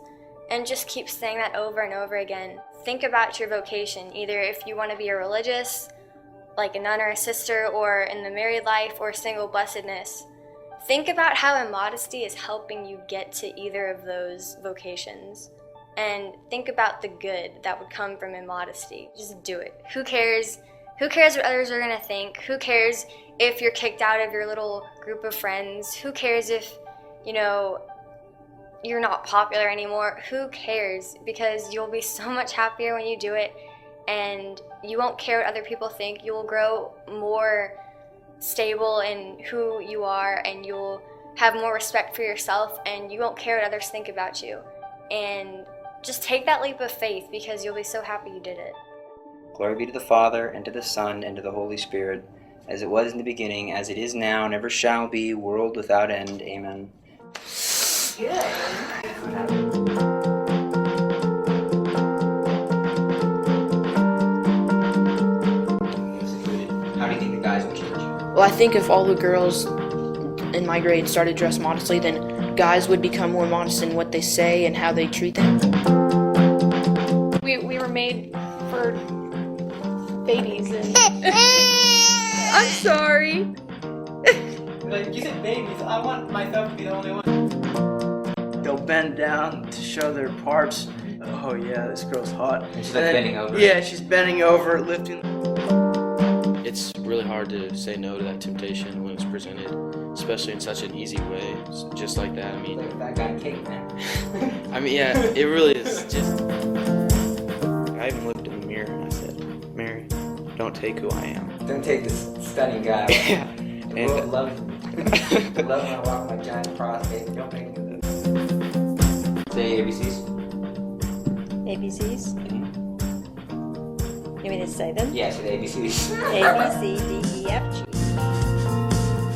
and just keep saying that over and over again. Think about your vocation, either if you want to be a religious, like a nun or a sister, or in the married life, or single blessedness. Think about how immodesty is helping you get to either of those vocations. And think about the good that would come from immodesty. Just do it. Who cares? Who cares what others are going to think? Who cares if you're kicked out of your little group of friends? Who cares if, you're not popular anymore? Who cares? Because you'll be so much happier when you do it, and you won't care what other people think. You will grow more stable in who you are, and you'll have more respect for yourself, and you won't care what others think about you. And just take that leap of faith, because you'll be so happy you did it. Glory be to the Father, and to the Son, and to the Holy Spirit, as it was in the beginning, as it is now, and ever shall be, world without end. Amen. Good. How do you think the guys will change? Well, I think if all the girls in my grade started dressed modestly, then guys would become more modest in what they say and how they treat them. We were made for babies and I'm sorry. Like, you said babies, I want myself to be the only one. They'll bend down to show their parts. Oh yeah, this girl's hot. And she's like bending over. Yeah, she's bending over, lifting. It's really hard to say no to that temptation when it's presented, especially in such an easy way, just like that. I mean, Like that guy cake, man. I mean, yeah, it really is just. I even looked in the mirror and I said, Mary, don't take who I am. Don't take this stunning guy. Yeah. The world loves me. Love when I walk my giant cross, baby. Don't make me do this. Say ABCs. ABCs? Mm-hmm. You want me to say them? Yeah, say the ABCs. A, B, C, D, E, F, G.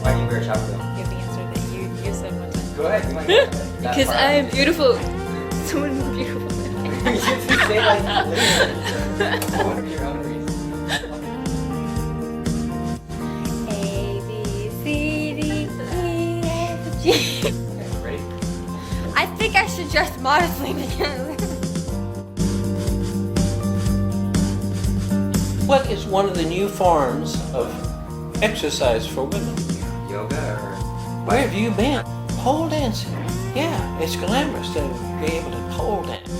Why do you wear chocolate? Give the answer that you said one time. Go ahead. You might get it. Because I am beautiful. Someone beautiful. You should say like one of your own reasons. A, B, C, D, E, F, G. Ready? I think I should dress modestly because... What is one of the new forms of exercise for women? Yoga or... Where have you been? Pole dancing. Yeah, it's glamorous to be able to pole dance.